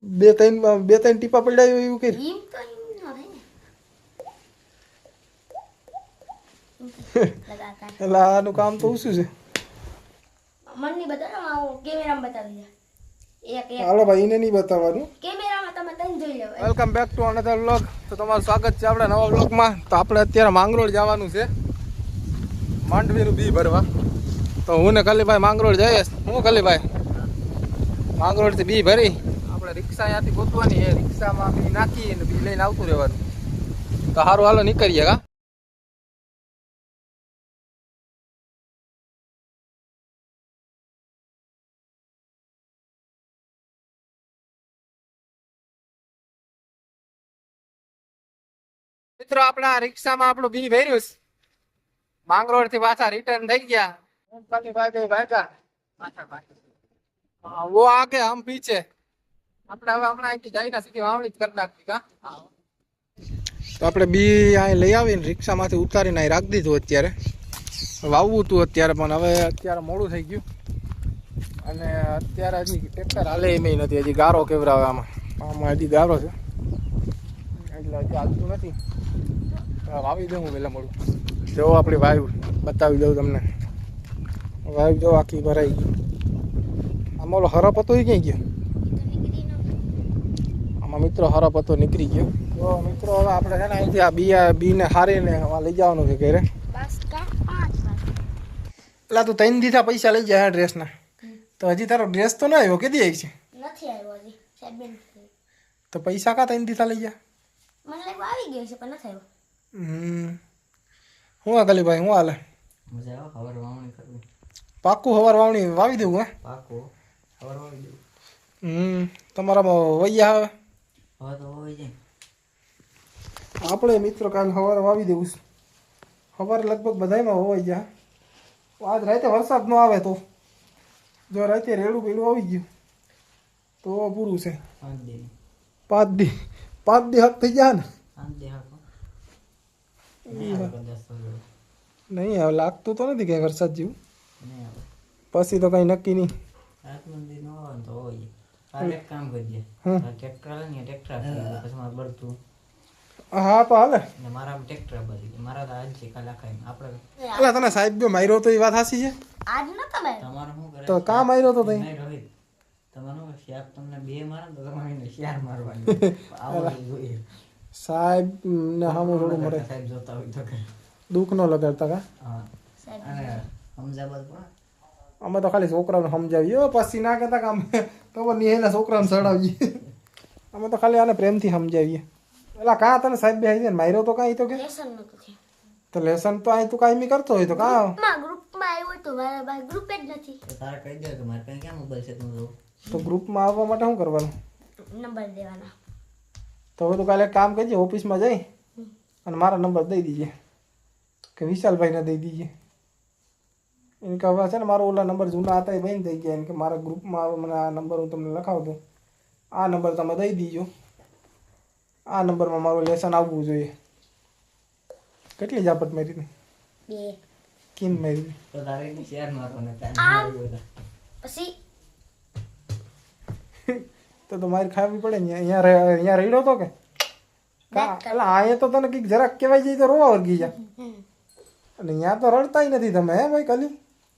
બે ત્રણ ટીપા પડ્યા હોય એવું કે ઈમ તો ઈમ ન થાય ને લગાતા એટલે આનું કામ તો ઓછું છે. મન ની બતાવો આવો કેમેરામાં બતાવી દે એક એક હાલો ભાઈ એને નહીં બતાવવાનું. કેમેરામાં તમે તઈ જોઈ લો welcome back to another vlog. તો તમારું સ્વાગત છે આપણા નવા વ્લોગમાં. તો આપણે અત્યારે માંગરોળ જવાનું છે માંડવીનું બી ભરવા. તો હું ને કલીભાઈ માંગરોળ જઈએ. હું કલીભાઈ માંગરોળથી બી ભરી આપણે રિક્ષા અહીંયાથી ગોતવાની છે. રિક્ષામાં બી નાખી અને બી લઈને આવતું રહેવાનું. તો સારું હાલો નીકળીએ કા. મિત્રો આપણા રિક્ષામાં આપણું બી ભર્યું છે. માંગરોળ થી પાછા રિટર્ન થઈ ગયા. वो आगे हम पीछे. આપણે હવે હમણાં અહીંથી જઈને સીધી વાવણી જ કરી નાખી કા. તો આપણે બી અહીં લઈ આવીને રિક્ષામાંથી ઉતારીને અહીં રાખી દીધું. અત્યારે વાવવું હતું અત્યારે, પણ હવે અત્યારે મોડું થઈ ગયું અને અત્યારે હજી ટ્રેક્ટર હાલે એમ નથી. હજી ગારો કેવરાવે આમાં હજી ગારો છે એટલે હજી હાલતું નથી. વાવી દઉં હું પહેલાં મોડું. જો આપણી વાયુ બતાવી દઉં તમને. વાયુ જો આખી ભરાઈ ગઈ. આમાં ઓલો હરપ હતો એ ક્યાં ગયો? આમાં મિત્રો હરપ હતો નીકળી ગયો. તો મિત્રો હવે આપણે છે ને અહીંથી આ બીને હારીને લઈ જવાનું છે ઘરે. બસ કા 5 વાર એટલે તું 3 દીધા પૈસા લઈ જાય ડ્રેસના. તો હજી તારો ડ્રેસ તો ના આવ્યો. કેદી આવી છે? નથી આવ્યો હજી સાહેબ તો પૈસા કા 3 દીધા લઈ ગયા? મને લાગ્યું આવી ગયો છે પણ નથી આવ્યો. હું આ કલીભાઈ હું હાલે? મજા આવે હવાર વાવણી કરવી. પાક્કું હવાર વાવણી વાવી દેવું હે? પાકો હવાર વાવી દેવું. તમારામાં વૈયા આવે? હવે તો હોય જાય. આપણે મિત્રો કાલ સવારે વાવી દેવું છે. સવારે લગભગ બધામાં હોવાઈ ગયા. આજ રાતે વરસાદ ન આવે તો જો રાતે રેડું પેલું આવી ગયું તો પૂરું છે. 5 દિન 5 દી હક થઈ ગયા ને? 5 દે હાકો નહીં આવે કદાચ તો નહીં હવે લાગતું તો નથી કંઈ વરસાદ જેવું. નહીં આવે. પછી તો કંઈ નક્કી નહીં. રાત મંદિર નો આવે ને તો હોય. આ એક કામ કરીએ. હમ. આ ટ્રેક્ટર આવે ને ટ્રેક્ટર આપી પછી મારે બળતું હા તો હાલે. ને મારા ટ્રેક્ટર બધી મારા તો આજ છે કાલે ખાઈ આપણે એટલે તને સાહેબ બે માર્યો તો એ વાત સાચી છે. આજ નતો મેં તમારે શું કરે તો કાં માર્યો તો તઈ? નહીં રોહિત તમારું શાક તમને બે મારે ને તો તમારે એને શાર મારવાની આવડવી જોઈએ. સાહેબ ને સામું થોડું મરે. સાહેબ જોતા હોય તો કરે. દુઃખ ન લગાડતા કા. હા સાહેબ અને અમદાવાદ પણ અમે તો ખાલી છોકરાઓને સમજાવીએ. પછી ના કહેતા કે અમે ખબર નહીં એના છોકરાને સડાવીએ. અમે તો ખાલી આને પ્રેમથી સમજાવીએ. એટલે કાં તને સાહેબ બે આવી જાય ને માર્યો તો કાંઈ તો કે લેસન નતો થયો તો લેસન તો અહીં તું કાંઈ કરતો હોય તો કાં ગ્રુપમાં આવ્યો તો મારા પાસે ગ્રુપ જ નથી. તો તારે કહી દે કે મારે કઈ ક્યાં મોબાઈલ છે તું જોઉં. તો ગ્રુપમાં આવવા માટે શું કરવાનું? નંબર દેવાના. તો હવે તું કાલે એક કામ કરજે, ઓફિસમાં જઈ અને મારા નંબર દઈ દીજે કે વિશાલભાઈને દઈ દીજે. એને કે હવે છે ને મારો ઓલા નંબર જૂના હતા એ બંધ થઈ ગયા. એને કે મારા ગ્રુપમાં આવે મને આ નંબર હું તમને લખાવું દઉં. આ નંબર તમે દઈ દીજો. આ નંબરમાં મારું લેસન આવવું જોઈએ. કેટલી ઝાપટ મારી હતી? 2 કેમ મારી? તો તારે એને શેર મારવાનો ટાઈમ આ આવ્યો હતો. પછી તો મારી ખાવી પડે ને. અહીંયા રહીડો તો કે કા એટલે અહીંયા તો તને કંઈક જરાક કહેવાય જાય તો રોવા વર્ગી જા. અને અહીંયા તો રડતાય નથી તમે હે ભાઈ કલી?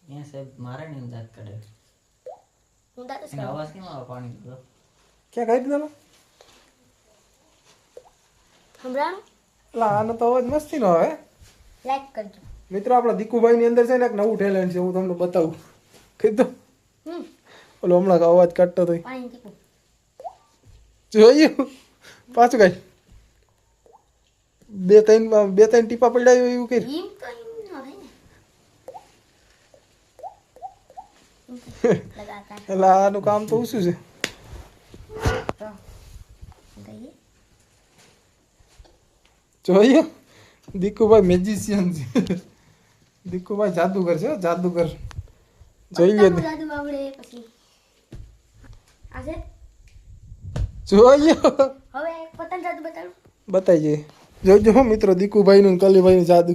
અહીંયા સાહેબ મારે ને દાંત કાઢે. હું દાંત જ એનો અવાજ કેમ આવે પાણી નો? ક્યાં કહી દીધો? સંભળાણું એટલે આનો તો અવાજ મસ્તી નો આવે. લાઈક કરજો. મિત્રો આપણા દીકુભાઈની અંદર છે ને એક નવું ટેલેન્ટ છે. હું તમને બતાવું. કીધું ઓલો હમણાં અવાજ કાઢતો હતો પાણી ટીપું. જોયું પાછું કઈ બે ત્રણ ટીપા પડ્યા હોય એવું કઈ. ઈમ તો ઈમ ન થાય ને લગાતા એટલે આનું કામ તો ઓછું છે. તો ગઈએ જોયું દીકુભાઈ મેજિશિયન છે. દીકુભાઈ જાદુગર છે હો, જાદુગર. જોઈ લે દાદુ આવડે પછી આજે જોયો હવે પતંગ જાદુ બતાડું. બતાવીએ. જોજો હો મિત્રો દીકુભાઈનું કલીભાઈનું જાદુ.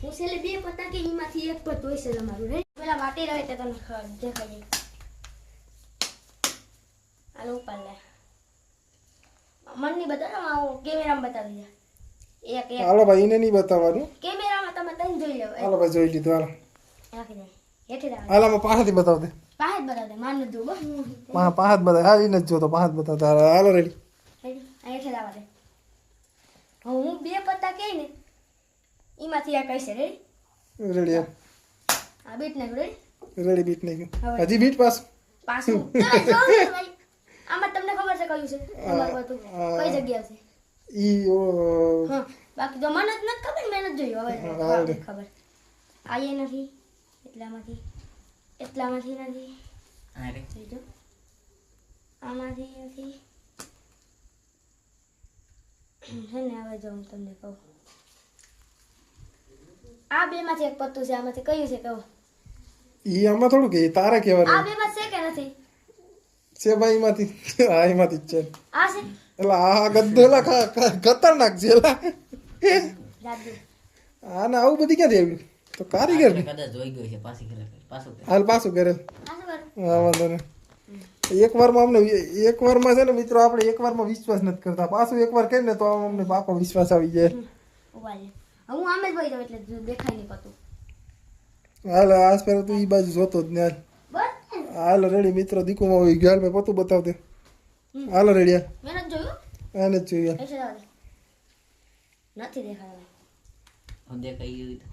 હું છેલ્લે 2 પતંગ કે એમાંથી એક પર હોય છે તમારું રે. પેલા વાટી રહે તે તને દેખાય. આલો ઉપર લે મનની બતાવો આવો કેમેરામાં બતાવી દે એક એક હાલો ભાઈ એને નહીં બતાવવાનું. કેમેરામાં તમે તને જોઈ લો હાલો ભાઈ જોઈ લીધું હાલો. રાખી દે હેઠે રાખ હાલામાં પાસેથી બતાવ દે. પાહે જ બતાવ દે માન ન જો બસ પાસેથી બતાવ. હા એને જ જોતો પાસેથી બતાવતા. હાલો રેડી. રેડી આ હેઠે રાવા દે હું બે પત્તા કે ને ઈમાંથી આ કઈ છે રેડી રેડી યાર. આ બીટ ને રેડી રેડી બીટ નહીં ગયું. હજી બીટ પાસ. પાછું તમે જો ને ભાઈ આમાં તમને ખબર છે કયું છે તમારું હતું કઈ જગ્યા છે ઈ ઓ હા બાકી તો મને જ નથી ખબર મેં નથી જોયું હવે ખબર આ એ નથી એટલામાંથી નથી અરે જોઈજો આમાંથી નથી હે ને હવે જો હું તમને કહું આ બે માંથી એક પત્તું છે આમાંથી કયું છે કહું ઈ આમાં થોડું કે તારે આ કહેવાનું બે માં છે કે નથી છે ભાઈ એમાંથી. હા એમાંથી જ છે. આ છે એટલે આ ગદ્દેલા ખતરનાક છે એલા. જાદુ આને આવું બધી ક્યાંથી આવ્યું? તો કારીગર ને. કદાચ જોઈ ગયો છે પાછી કરે પાછું કરે. હાલ પાછું કરે. આ શું કરું હા વાંધો નહીં. એક વારમાં અમને એક વારમાં છે ને મિત્રો આપણે એક વારમાં વિશ્વાસ નથી કરતા. પાછું એક વાર કહે ને તો અમને પાકો વિશ્વાસ આવી જાય. ઉભા લે હું આમે જ બોઈ જાઉં એટલે દેખાય નહીં પતું હાલ આજ પહેલા તું ઈ બાજુ જોતો જ ને હાલ. બસ હાલ રેડી મિત્રો દીકુમાં હોય ગયો. હાલ મેં પોતું બતાવ દે. હાલો રેડી મેં નથી જોયું આને જ જોઈએ. એસે જાવ દે નથી દેખાય હું દેખાઈ ગયું તો.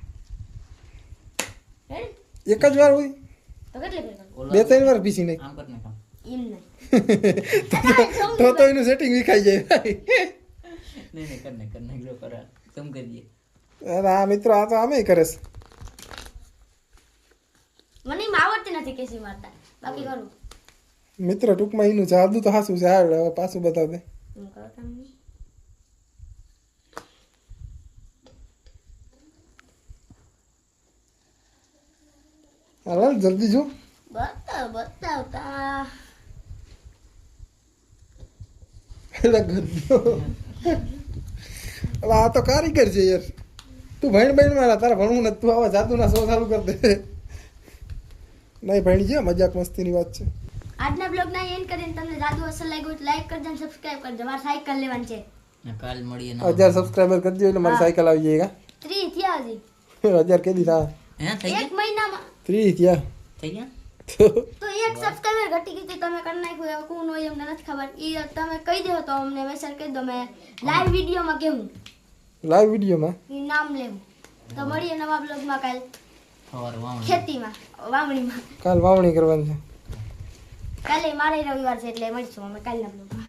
રેડી એક જ વાર હોય તો કેટલી ફેર કરું ઓલો બે ત્રણ વાર પીસી નહીં આમ કર ને કામ. એમ નહીં તો એનું સેટિંગ વિખાઈ જાય. નહીં કર ને જો કર तुम करिए અને આ મિત્રો આ તો આમે કરે છે. મને એમ આવડતી નથી કેસી મારતા બાકી કરું મિત્રો ટૂંકમાં એનું જાદુ તો હાસું છે. હાલ હવે પાછું બતાવ દે. હું કરો કામ નહીં હાલ જલ્દી જો. બતાવતા એલા ગદ્દો. અલા આ તો કારીગર છે યાર. તું ભણ મારા તારા ભણવું નથી. તું આવા જાદુના શો ચાલુ કરી દે. નહીં ભણી છે મજાક મસ્તીની વાત છે. આજના બ્લોગના એન્ડ કરીને તમને જાદુ અસર લાગ્યું તો લાઈક કરજો અને સબસ્ક્રાઇબ કરજો મારે સાયકલ લેવાની છે ને કાલ મળીએ 1000 સબસ્ક્રાઇબર કરજો એટલે મારી સાયકલ આવી જાયગા. 3 થયા હજી 1000 કે દી થા? હે થઈ એક મહિનામાં 3 થયા. થઈ ગયા તો એક સબસ્ક્રાઇબર ઘટી ગઈ તો તમે કરી નાખ્યું એવું કોણ હોય અમને નથી ખબર ઈ તમે કહી દો તો અમને મેસેજ કરી દો મેં લાઈવ વિડીયોમાં કેવું લાઈવ વિડીયોમાં ઈ નામ લેવું તો મળીએ નવા બ્લોગમાં કાલ સવાર વાવણી ખેતીમાં વાવણીમાં કાલ વાવણી કરવાની છે. કાલે મારે રવિવાર છે એટલે મળીશું અમે કાલના બ્લોગમાં